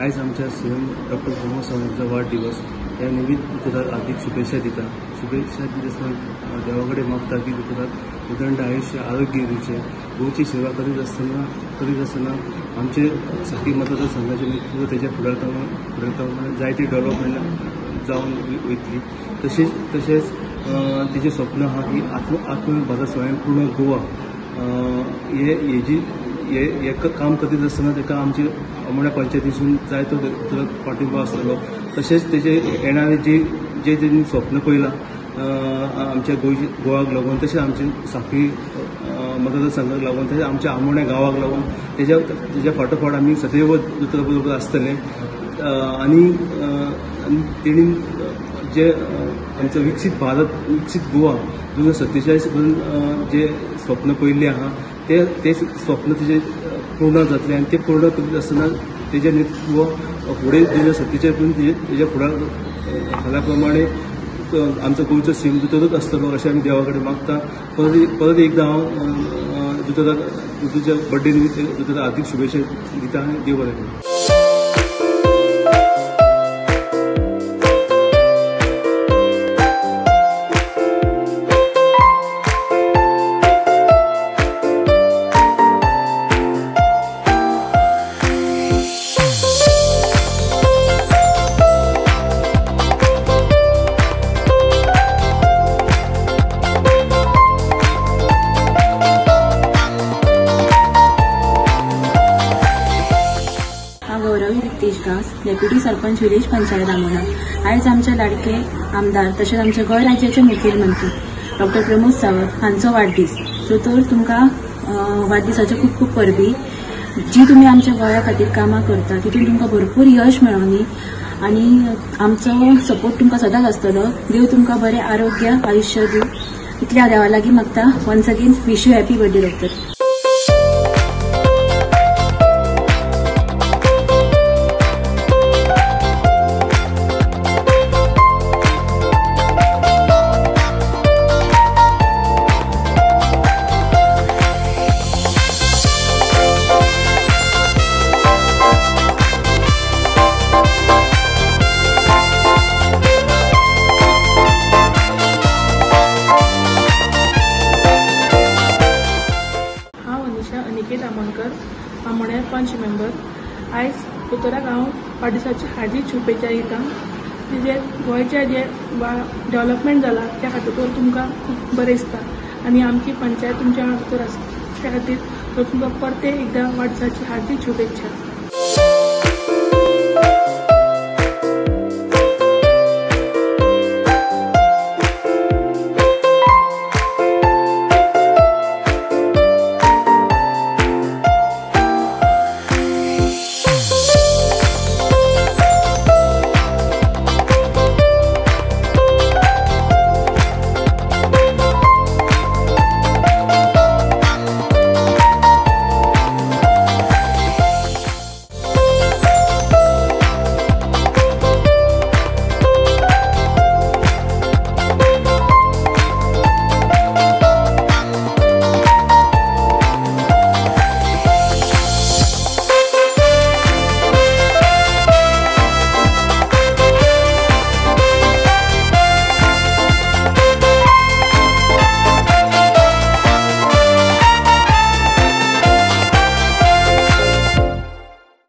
आज आमच्या CM doctor Pramod सावंतांचा वाढदिवस या निमित्त तुका हार्दिक शुभेच्छा दिता। शुभेच्छा दित आसतना देवा कडेन मागता की तुका उदंड आयुष्य आरोग्य दिवचे। गोंयची सेवा करीत आसतना आमचे साखी मतदारसंघाचे नेतृत्व त्याच्या फुडारपणान जायती डेव्हलपमेंट जावन वयतली। तशेंच तिचे स्वप्न आहा की आत्मनिर्भर स्वयंपूर्ण गोवा हे काम करीत आसतना ताका आमचे आमोण्या पंचायतीसून जायतो पाठिंबा आसतलो। तशेंच तेजे येणारे जे स्वप्न पळयलां आमच्या गोवाक लागून, तशेंच आमचे साखळी मतदारसंघाक लागून, तशेंच आमच्या आमोण्या गांवाक लागून तेज्या फाटोफाट आमी सदैव दुसऱ्या बरोबर आसतले। आनी तेणी जे आमचं विकसीत भारत, विकसीत गोवा 2047 पर्यंत जे स्वप्न पळयल्लें आहा ते स्वप्न तेजे पूर्ण जातले आनी ते पूर्ण करीत आसतना तेजें नेतृत्व फुडें 2047 पर्यंत तेज्या फुड्या प्रमाणे आमचो गोंयचो सीएम दोतोरच आसतलो अशें आमी देवा कडेन मागता। परत एकदां हांव दोतोराच्या बर्थडे निमित्त दोतोराक हार्दिक शुभेच्छा दिता आनी देव बरें करूं। गौरवी रितेश गास, डेप्युटी सरपंच विलेज पंचायत आमोणा। आज आमचे लाडके आमदार तसेच आमचे गोंय राज्याचे मुखेलमंत्री डॉक्टर प्रमोद सावंत हांचो वाडदीस। तर तुमकां वाडदिसाच्यो खूब खूब परबी। जी तुम्ही आमच्या गोंया खातीर कामां करता तितून तुमकां भरपूर यश मेळोनी आनी आमचो सपोर्ट तुमकां सदांच आसतलो। देव तुमकां बरें आरोग्य आयुष्य दिव, इतले हांव देवा लागीं मागता। Once again wish you happy birthday doctor. Aniket Amonkar, आमोण्या पंच मेंबर। आज दोतोराक हांव वाडदिसाची हार्दिक शुभेच्छा दिता। जे गोंयचे जे डेव्हलपमेंट जाला त्या खातीर तुमकां खूब बरें दिसता आनी आमची पंचायत तुमच्या भितर आसा त्या खातीर तुमकां परते एकदां वाडदिसाची हार्दिक शुभेच्छा।